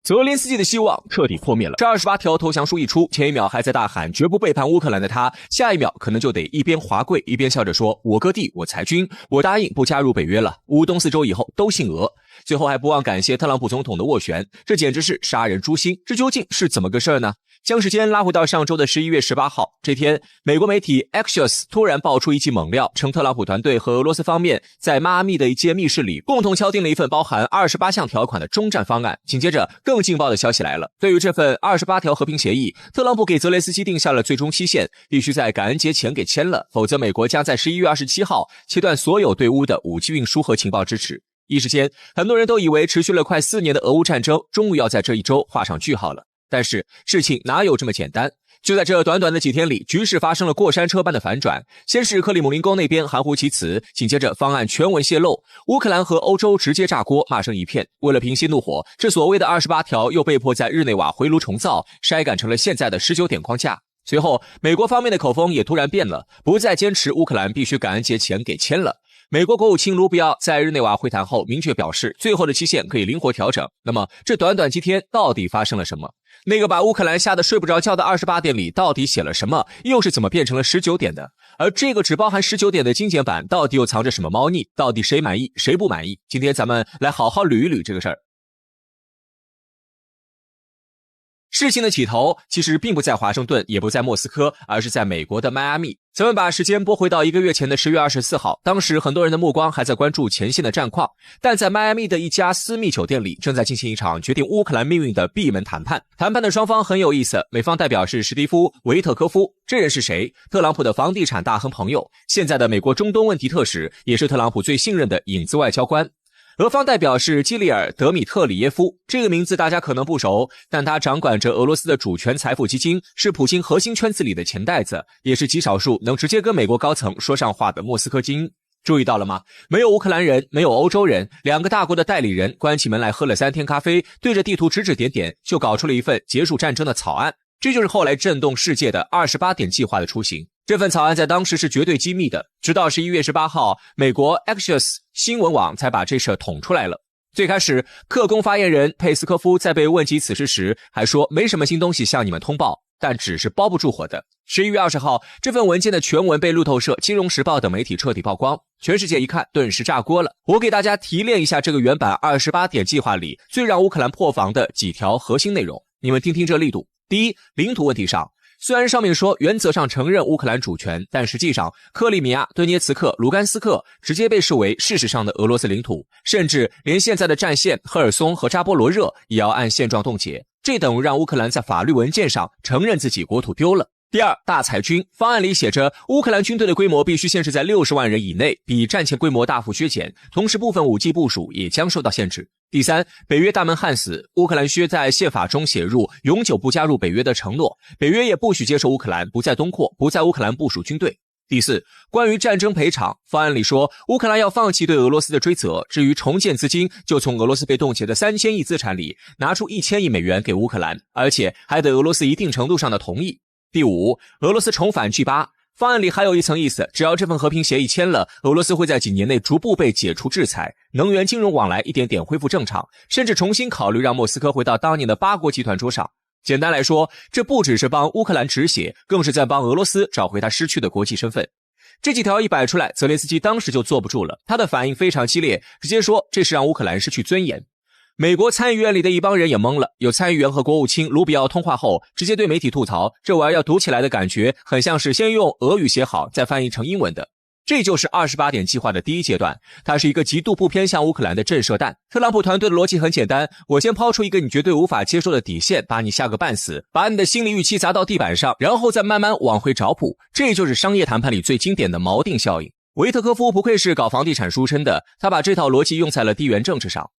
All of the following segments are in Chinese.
泽连斯基的希望彻底破灭了。这28条投降书一出，前一秒还在大喊绝不背叛乌克兰的他，下一秒可能就得一边滑跪一边笑着说：“我割地，我裁军，我答应不加入北约了。”乌东4州以后都姓俄。最后还不忘感谢特朗普总统的斡旋，这简直是杀人诛心。这究竟是怎么个事儿呢？将时间拉回到上周的11月18号，这天，美国媒体 Axios 突然爆出一记猛料，称特朗普团队和俄罗斯方面在迈阿密的一间密室里共同敲定了一份包含28项条款的终战方案。紧接着，更劲爆的消息来了，对于这份28条和平协议，特朗普给泽连斯基定下了最终期限，必须在感恩节前给签了，否则美国将在11月27号切断所有对乌的武器运输和情报支持。一时间，很多人都以为持续了快4年的俄乌战争终于要在这一周画上句号了。但是事情哪有这么简单？就在这短短的几天里，局势发生了过山车般的反转。先是克里姆林宫那边含糊其辞，紧接着方案全文泄露，乌克兰和欧洲直接炸锅，骂声一片。为了平息怒火，这所谓的28条又被迫在日内瓦回炉重造，筛改成了现在的19点框架。随后，美国方面的口风也突然变了，不再坚持乌克兰必须感恩节前给签了。美国国务卿卢比奥在日内瓦会谈后明确表示，最后的期限可以灵活调整。那么，这短短几天到底发生了什么？那个把乌克兰吓得睡不着觉的28点里到底写了什么？又是怎么变成了19点的？而这个只包含19点的精简版到底又藏着什么猫腻？到底谁满意，谁不满意？今天咱们来好好捋一捋这个事儿。事情的起头其实并不在华盛顿，也不在莫斯科，而是在美国的迈阿密。咱们把时间拨回到1个月前的10月24号，当时很多人的目光还在关注前线的战况，但在迈阿密的一家私密酒店里正在进行一场决定乌克兰命运的闭门谈判。谈判的双方很有意思，美方代表是史蒂夫·维特科夫，这人是谁？特朗普的房地产大亨朋友，现在的美国中东问题特使，也是特朗普最信任的影子外交官。俄方代表是基里尔·德米特里耶夫，这个名字大家可能不熟，但他掌管着俄罗斯的主权财富基金，是普京核心圈子里的钱袋子，也是极少数能直接跟美国高层说上话的莫斯科精英。注意到了吗？没有乌克兰人，没有欧洲人，两个大国的代理人关起门来喝了3天咖啡，对着地图指指点点，就搞出了一份结束战争的草案。这就是后来震动世界的28点计划的雏形。这份草案在当时是绝对机密的，直到11月18号，美国 Axios 新闻网才把这事捅出来了。最开始，克宫发言人佩斯科夫在被问及此事时，还说没什么新东西向你们通报，但纸是包不住火的。11月20号，这份文件的全文被路透社、金融时报等媒体彻底曝光，全世界一看，顿时炸锅了。我给大家提炼一下这个原版28点计划里最让乌克兰破防的几条核心内容，你们听听这力度。第一，领土问题上，虽然上面说原则上承认乌克兰主权，但实际上克里米亚、顿涅茨克、卢甘斯克直接被视为事实上的俄罗斯领土，甚至连现在的战线赫尔松和扎波罗热也要按现状冻结，这等于让乌克兰在法律文件上承认自己国土丢了。第二，大裁军，方案里写着乌克兰军队的规模必须限制在60万人以内，比战前规模大幅削减，同时部分武器部署也将受到限制。第三，北约大门焊死，乌克兰需在宪法中写入永久不加入北约的承诺，北约也不许接受乌克兰不再东扩，不在乌克兰部署军队。第四，关于战争赔偿，方案里说乌克兰要放弃对俄罗斯的追责，至于重建资金，就从俄罗斯被冻结的3000亿资产里拿出1000亿美元给乌克兰，而且还得俄罗斯一定程度上的同意。第五，俄罗斯重返 G8， 方案里还有一层意思，只要这份和平协议签了，俄罗斯会在几年内逐步被解除制裁，能源金融往来一点点恢复正常，甚至重新考虑让莫斯科回到当年的8国集团桌上。简单来说，这不只是帮乌克兰止血，更是在帮俄罗斯找回他失去的国际身份。这几条一摆出来，泽连斯基当时就坐不住了，他的反应非常激烈，直接说这是让乌克兰失去尊严。美国参议院里的一帮人也懵了，有参议员和国务卿卢比奥通话后直接对媒体吐槽，这玩意儿读起来的感觉很像是先用俄语写好再翻译成英文的。这就是28点计划的第一阶段，它是一个极度不偏向乌克兰的震慑弹。特朗普团队的逻辑很简单，我先抛出一个你绝对无法接受的底线，把你吓个半死，把你的心理预期砸到地板上，然后再慢慢往回找补。这就是商业谈判里最经典的锚定效应。维特科夫不愧是搞房地产出身的，他把这套逻辑用在了地缘政治上。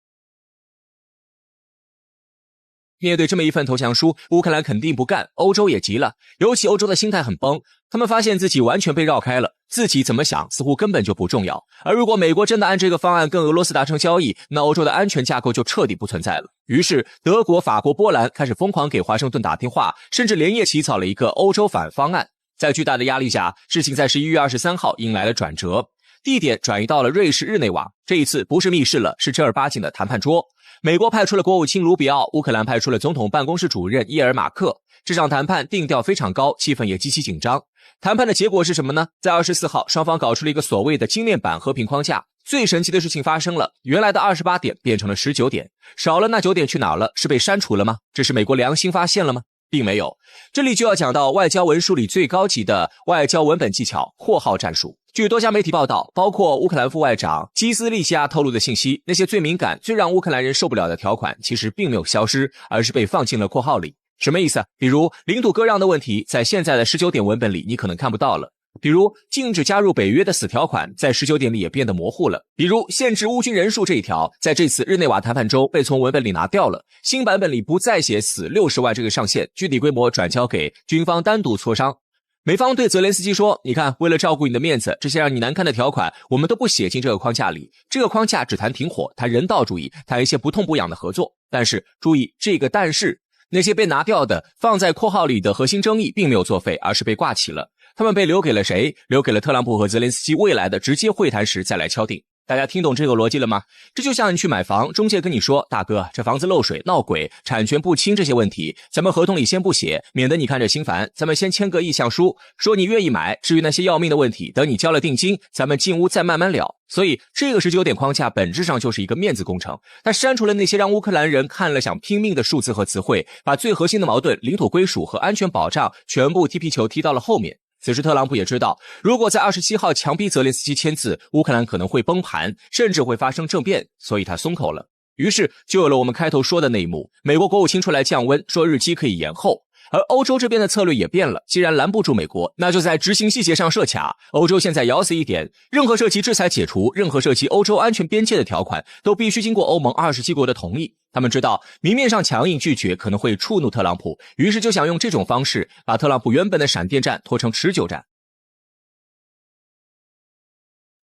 面对这么一份投降书，乌克兰肯定不干，欧洲也急了，尤其欧洲的心态很崩，他们发现自己完全被绕开了，自己怎么想似乎根本就不重要。而如果美国真的按这个方案跟俄罗斯达成交易，那欧洲的安全架构就彻底不存在了。于是德国、法国、波兰开始疯狂给华盛顿打电话，甚至连夜起草了一个欧洲反方案。在巨大的压力下，事情在11月23号迎来了转折。地点转移到了瑞士日内瓦。这一次不是密室了，是正儿八经的谈判桌。美国派出了国务卿卢比奥，乌克兰派出了总统办公室主任伊尔马克。这场谈判定调非常高，气氛也极其紧张。谈判的结果是什么呢？在24号，双方搞出了一个所谓的精炼版和平框架。最神奇的事情发生了，原来的28点变成了19点，少了那9点去哪了？是被删除了吗？这是美国良心发现了吗？并没有。这里就要讲到外交文书里最高级的外交文本技巧——括号战术。据多家媒体报道，包括乌克兰副外长基斯利西亚透露的信息，那些最敏感、最让乌克兰人受不了的条款，其实并没有消失，而是被放进了括号里。什么意思？比如领土割让的问题，在现在的19点文本里你可能看不到了。比如禁止加入北约的死条款，在19点里也变得模糊了。比如限制乌军人数这一条，在这次日内瓦谈判中被从文本里拿掉了。新版本里不再写死60万这个上限，具体规模转交给军方单独磋商。美方对泽连斯基说，你看，为了照顾你的面子，这些让你难堪的条款我们都不写进这个框架里。这个框架只谈停火，谈人道主义，谈一些不痛不痒的合作。但是注意这个但是，那些被拿掉的放在括号里的核心争议并没有作废，而是被挂起了。他们被留给了谁？留给了特朗普和泽连斯基未来的直接会谈时再来敲定。大家听懂这个逻辑了吗？这就像你去买房，中介跟你说，大哥，这房子漏水、闹鬼、产权不清这些问题，咱们合同里先不写，免得你看着心烦，咱们先签个意向书，说你愿意买，至于那些要命的问题，等你交了定金，咱们进屋再慢慢聊。所以这个19点框架本质上就是一个面子工程，它删除了那些让乌克兰人看了想拼命的数字和词汇，把最核心的矛盾领土归属和安全保障全部踢皮球踢到了后面。此时特朗普也知道，如果在27号强逼泽连斯基签字，乌克兰可能会崩盘，甚至会发生政变，所以他松口了。于是就有了我们开头说的那一幕，美国国务卿出来降温，说日期可以延后。而欧洲这边的策略也变了，既然拦不住美国，那就在执行细节上设卡。欧洲现在咬死一点，任何涉及制裁解除，任何涉及欧洲安全边界的条款，都必须经过欧盟27国的同意。他们知道明面上强硬拒绝可能会触怒特朗普，于是就想用这种方式把特朗普原本的闪电战拖成持久战。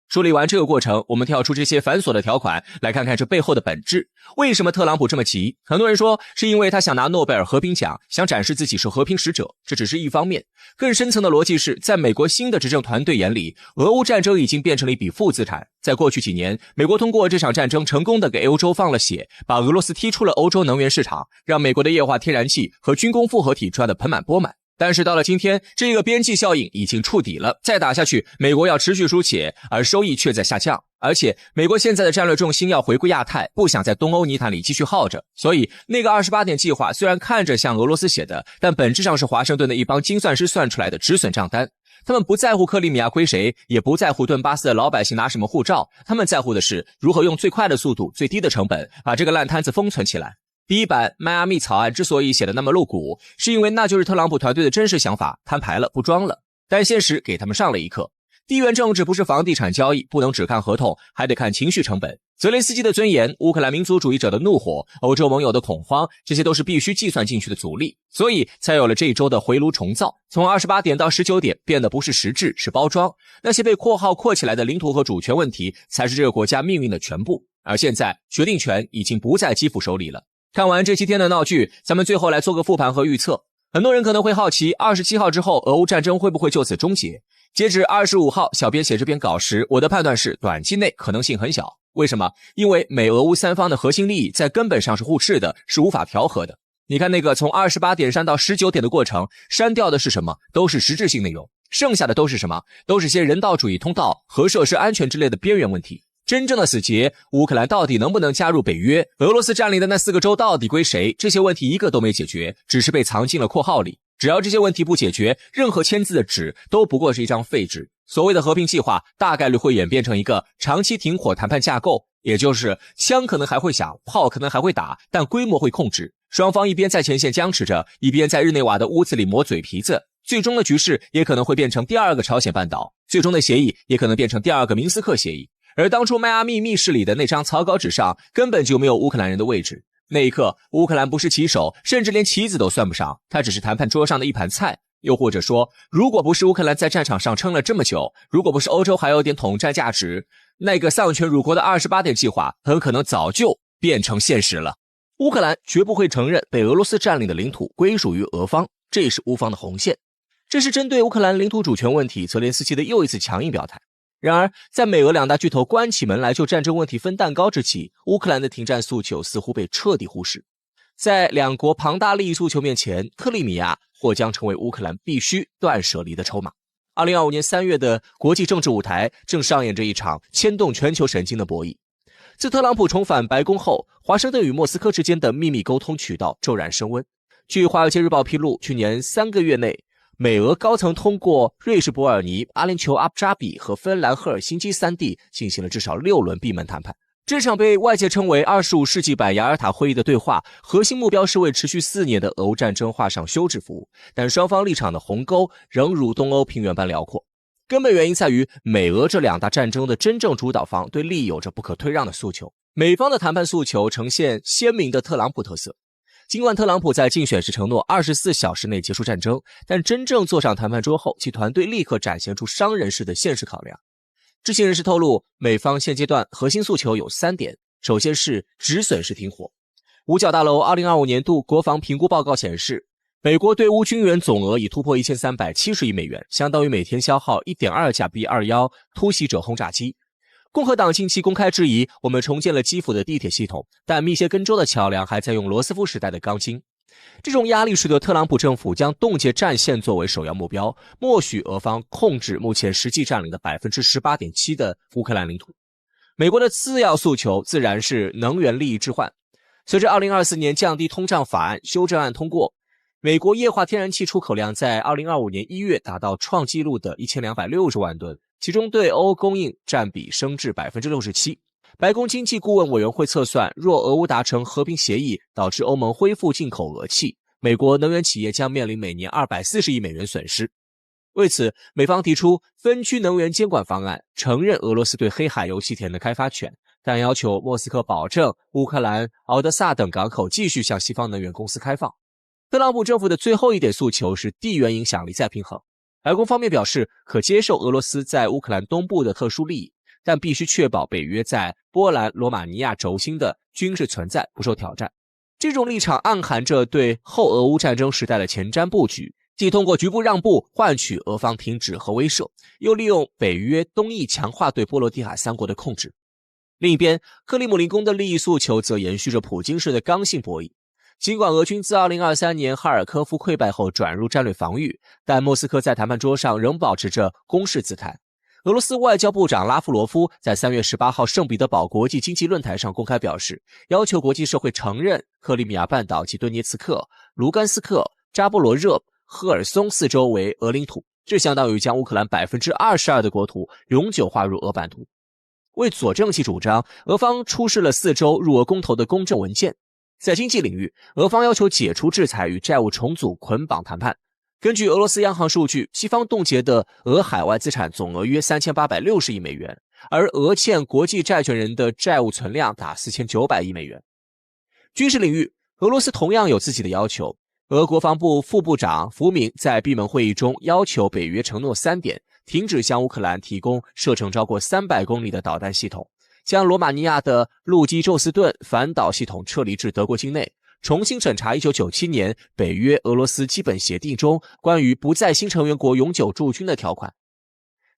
梳理完这个过程，我们跳出这些繁琐的条款，来看看这背后的本质。为什么特朗普这么急？很多人说是因为他想拿诺贝尔和平奖，想展示自己是和平使者，这只是一方面。更深层的逻辑是，在美国新的执政团队眼里，俄乌战争已经变成了一笔负资产。在过去几年，美国通过这场战争成功的给欧洲放了血，把俄罗斯踢出了欧洲能源市场，让美国的液化天然气和军工复合体赚得盆满钵满。但是到了今天，这个边际效应已经触底了，再打下去，美国要持续输血，而收益却在下降。而且美国现在的战略重心要回归亚太，不想在东欧泥潭里继续耗着，所以那个28点计划虽然看着像俄罗斯写的，但本质上是华盛顿的一帮精算师算出来的止损账单。他们不在乎克里米亚归谁，也不在乎顿巴斯的老百姓拿什么护照，他们在乎的是如何用最快的速度、最低的成本把这个烂摊子封存起来。第一版迈阿密草案之所以写得那么露骨，是因为那就是特朗普团队的真实想法，摊牌了，不装了。但现实给他们上了一课，地缘政治不是房地产交易，不能只看合同，还得看情绪成本。泽连斯基的尊严，乌克兰民族主义者的怒火，欧洲盟友的恐慌，这些都是必须计算进去的阻力，所以才有了这一周的回炉重造。从28点到19点变得不是实质，是包装。那些被括号括起来的领土和主权问题，才是这个国家命运的全部。而现在决定权已经不在基辅手里了。看完这7天的闹剧，咱们最后来做个复盘和预测。很多人可能会好奇，27号之后俄乌战争会不会就此终结？截止25号小编写这篇稿时，我的判断是短期内可能性很小。为什么？因为美俄乌三方的核心利益在根本上是互斥的，是无法调和的。你看那个从28点删到19点的过程，删掉的是什么？都是实质性内容，剩下的都是什么？都是些人道主义通道、核设施安全之类的边缘问题。真正的死结，乌克兰到底能不能加入北约？俄罗斯占领的那4个州到底归谁？这些问题一个都没解决，只是被藏进了括号里。只要这些问题不解决，任何签字的纸都不过是一张废纸。所谓的和平计划大概率会演变成一个长期停火谈判架构，也就是枪可能还会响，炮可能还会打，但规模会控制。双方一边在前线僵持着，一边在日内瓦的屋子里磨嘴皮子。最终的局势也可能会变成第2个朝鲜半岛，最终的协议也可能变成第2个明斯克协议。而当初迈阿密密室里的那张草稿纸上根本就没有乌克兰人的位置。那一刻，乌克兰不是棋手，甚至连棋子都算不上，他只是谈判桌上的一盘菜。又或者说，如果不是乌克兰在战场上撑了这么久，如果不是欧洲还有点统战价值，那个丧权辱国的28点计划很可能早就变成现实了。乌克兰绝不会承认被俄罗斯占领的领土归属于俄方，这也是乌方的红线。这是针对乌克兰领土主权问题，泽连斯基的又一次强硬表态。然而，在美俄两大巨头关起门来就战争问题分蛋糕之际，乌克兰的停战诉求似乎被彻底忽视。在两国庞大利益诉求面前，克里米亚或将成为乌克兰必须断舍离的筹码。2025年3月的国际政治舞台正上演着一场牵动全球神经的博弈。自特朗普重返白宫后，华盛顿与莫斯科之间的秘密沟通渠道骤然升温。据《华尔街日报》披露，去年3个月内，美俄高层通过瑞士伯尔尼、阿联酋阿布扎比和芬兰赫尔辛基3地进行了至少6轮闭门谈判。这场被外界称为25世纪版雅尔塔会议的对话，核心目标是为持续4年的俄乌战争画上休止符，但双方立场的鸿沟仍如东欧平原般辽阔。根本原因在于美俄这两大战争的真正主导方对利益有着不可退让的诉求。美方的谈判诉求呈现鲜明的特朗普特色。尽管特朗普在竞选时承诺24小时内结束战争，但真正坐上谈判桌后，其团队立刻展现出商人式的现实考量。知情人士透露，美方现阶段核心诉求有3点。首先是止损式停火。五角大楼2025年度国防评估报告显示，美国对乌军援总额已突破1370亿美元，相当于每天消耗 1.2 架 B-21 突袭者轰炸机。共和党近期公开质疑，我们重建了基辅的地铁系统，但密歇根州的桥梁还在用罗斯福时代的钢筋。这种压力使得特朗普政府将冻结战线作为首要目标，默许俄方控制目前实际占领的 18.7% 的乌克兰领土。美国的次要诉求自然是能源利益置换。随着2024年降低通胀法案修正案通过，美国液化天然气出口量在2025年1月达到创纪录的1260万吨，其中对欧供应占比升至 67%。白宫经济顾问委员会测算，若俄乌达成和平协议，导致欧盟恢复进口俄气，美国能源企业将面临每年240亿美元损失。为此，美方提出分区能源监管方案，承认俄罗斯对黑海油气田的开发权，但要求莫斯科保证乌克兰、敖德萨等港口继续向西方能源公司开放。特朗普政府的最后一点诉求是地缘影响力再平衡。白宫方面表示，可接受俄罗斯在乌克兰东部的特殊利益，但必须确保北约在波兰、罗马尼亚轴心的军事存在不受挑战。这种立场暗含着对后俄乌战争时代的前瞻布局，既通过局部让步换取俄方停止核威慑，又利用北约东翼强化对波罗的海3国的控制。另一边，克里姆林宫的利益诉求则延续着普京式的刚性博弈。尽管俄军自2023年哈尔科夫溃败后转入战略防御，但莫斯科在谈判桌上仍保持着攻势姿态。俄罗斯外交部长拉夫罗夫在3月18号圣彼得堡国际经济论坛上公开表示，要求国际社会承认克里米亚半岛及顿涅茨克、卢甘斯克、扎波罗热、赫尔松4州为俄领土，这相当于将乌克兰 22% 的国土永久划入俄版图。为佐证其主张，俄方出示了4州入俄公投的公证文件。在经济领域，俄方要求解除制裁与债务重组捆绑谈判。根据俄罗斯央行数据，西方冻结的俄海外资产总额约3860亿美元，而俄欠国际债权人的债务存量达4900亿美元。军事领域，俄罗斯同样有自己的要求。俄国防部副部长福明在闭门会议中要求北约承诺3点：停止向乌克兰提供射程超过300公里的导弹系统，将罗马尼亚的陆基宙斯盾反导系统撤离至德国境内，重新审查1997年北约俄罗斯基本协定中关于不在新成员国永久驻军的条款。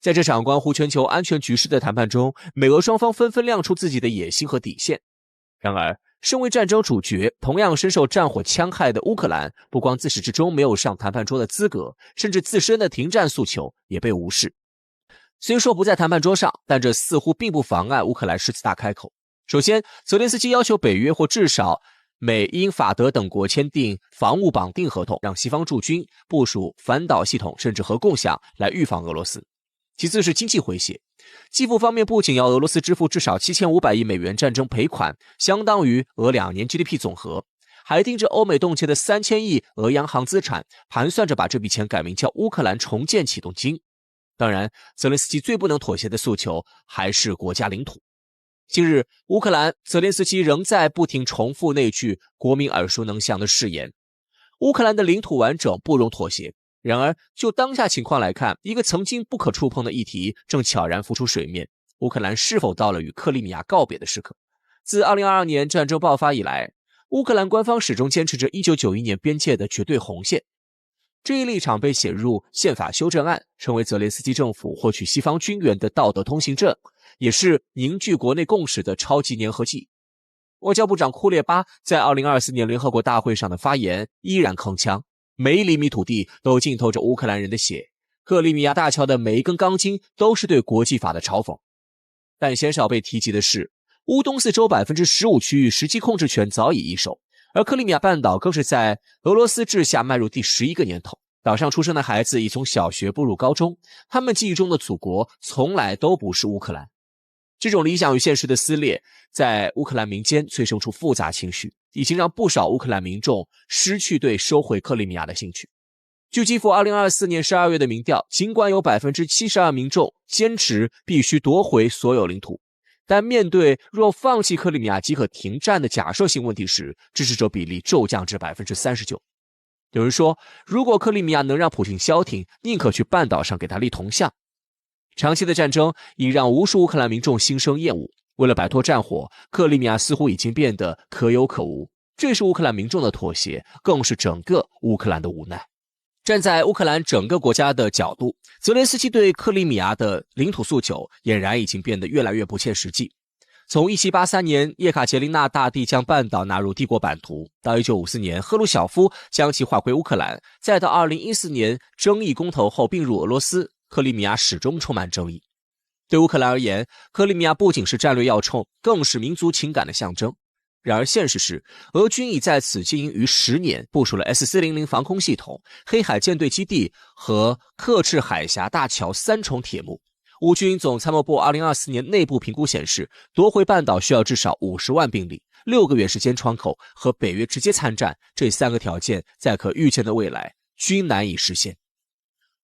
在这场关乎全球安全局势的谈判中，美俄双方纷纷亮出自己的野心和底线。然而，身为战争主角，同样深受战火戕害的乌克兰，不光自始至终没有上谈判桌的资格，甚至自身的停战诉求也被无视。虽说不在谈判桌上，但这似乎并不妨碍乌克兰狮子大开口。首先，泽连斯基要求北约或至少美、英、法、德等国签订防务绑定合同，让西方驻军部署反导系统甚至核共享来预防俄罗斯。其次是经济回血，基辅方面不仅要俄罗斯支付至少7500亿美元战争赔款，相当于俄2年 GDP 总和，还盯着欧美冻结的3000亿俄央行资产，盘算着把这笔钱改名叫乌克兰重建启动金。当然，泽连斯基最不能妥协的诉求还是国家领土。近日，乌克兰泽连斯基仍在不停重复那句国民耳熟能详的誓言：乌克兰的领土完整不容妥协。然而，就当下情况来看，一个曾经不可触碰的议题正悄然浮出水面：乌克兰是否到了与克里米亚告别的时刻？自2022年战争爆发以来，乌克兰官方始终坚持着1991年边界的绝对红线。这一立场被写入宪法修正案，成为泽连斯基政府获取西方军援的道德通行证，也是凝聚国内共识的超级粘合剂。外交部长库列巴在2024年联合国大会上的发言依然铿锵，每一厘米土地都浸透着乌克兰人的血，克里米亚大桥的每一根钢筋都是对国际法的嘲讽。但鲜少被提及的是，乌东四州 15% 区域实际控制权早已易手，而克里米亚半岛更是在俄罗斯治下迈入第11个年头，岛上出生的孩子已从小学步入高中，他们记忆中的祖国从来都不是乌克兰。这种理想与现实的撕裂在乌克兰民间催生出复杂情绪，已经让不少乌克兰民众失去对收回克里米亚的兴趣。据基辅2024年12月的民调，尽管有 72% 民众坚持必须夺回所有领土，但面对若放弃克里米亚即可停战的假设性问题时，支持者比例骤降至 39%。 有人说，如果克里米亚能让普京消停，宁可去半岛上给他立铜像。长期的战争已让无数乌克兰民众心生厌恶，为了摆脱战火，克里米亚似乎已经变得可有可无，这是乌克兰民众的妥协，更是整个乌克兰的无奈。站在乌克兰整个国家的角度，泽连斯基对克里米亚的领土诉求俨然已经变得越来越不切实际。从1783年叶卡捷琳娜大帝将半岛纳入帝国版图，到1954年赫鲁晓夫将其划归乌克兰，再到2014年争议公投后并入俄罗斯，克里米亚始终充满争议。对乌克兰而言，克里米亚不仅是战略要冲，更是民族情感的象征。然而现实是，俄军已在此经营逾10年，部署了 S400 防空系统、黑海舰队基地和克赤海峡大桥3重铁幕。乌军总参谋部2024年内部评估显示，夺回半岛需要至少50万兵力、6个月时间窗口和北约直接参战，这3个条件在可预见的未来均难以实现。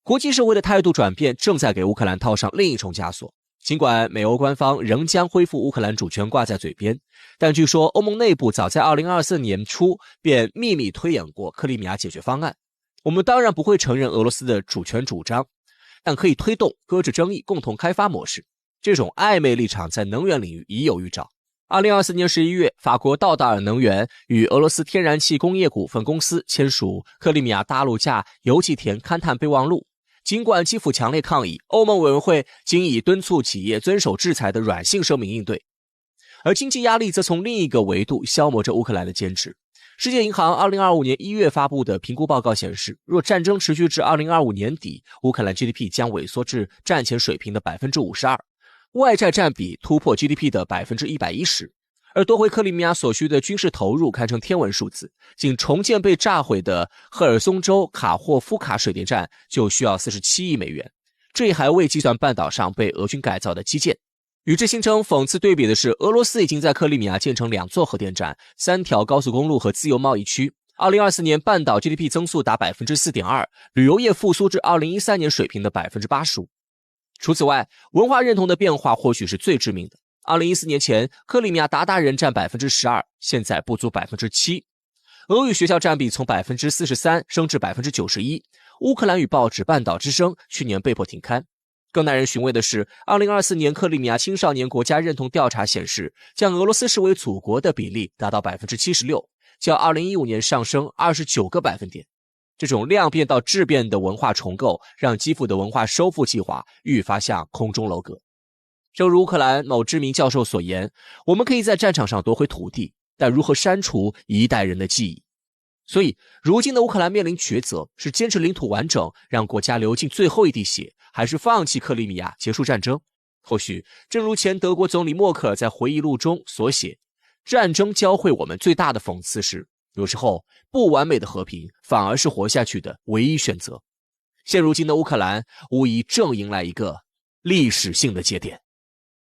国际社会的态度转变正在给乌克兰套上另一重枷锁。尽管美欧官方仍将恢复乌克兰主权挂在嘴边，但据说欧盟内部早在2024年初便秘密推演过克里米亚解决方案。我们当然不会承认俄罗斯的主权主张，但可以推动搁置争议共同开发模式。这种暧昧立场在能源领域已有预兆。2024年11月，法国道达尔能源与俄罗斯天然气工业股份公司签署克里米亚大陆架油气田勘探备忘录。尽管基辅强烈抗议，欧盟委员会仅以敦促企业遵守制裁的软性声明应对，而经济压力则从另一个维度消磨着乌克兰的坚持。世界银行2025年1月发布的评估报告显示，若战争持续至2025年底，乌克兰 GDP 将萎缩至战前水平的 52%， 外债占比突破 GDP 的 110%。而夺回克里米亚所需的军事投入堪称天文数字，仅重建被炸毁的赫尔松州卡霍夫卡水电站就需要47亿美元，这也还未计算半岛上被俄军改造的基建。与之形成讽刺对比的是，俄罗斯已经在克里米亚建成2座核电站、3条高速公路和自由贸易区。2024年半岛 GDP 增速达 4.2%， 旅游业复苏至2013年水平的 85%。 除此外，文化认同的变化或许是最致命的。2014年前，克里米亚鞑靼人占 12%， 现在不足 7%。 俄语学校占比从 43% 升至 91%。 乌克兰语报纸《半岛之声》去年被迫停刊。更耐人寻味的是，2024年克里米亚青少年国家认同调查显示，将俄罗斯视为祖国的比例达到 76%， 较2015年上升29个百分点。这种量变到质变的文化重构，让基辅的文化收复计划愈发像空中楼阁。正如乌克兰某知名教授所言，我们可以在战场上夺回土地，但如何删除一代人的记忆？所以，如今的乌克兰面临抉择，是坚持领土完整，让国家流尽最后一滴血，还是放弃克里米亚，结束战争？或许，正如前德国总理默克尔在回忆录中所写，战争教会我们最大的讽刺是，有时候不完美的和平反而是活下去的唯一选择。现如今的乌克兰无疑正迎来一个历史性的节点。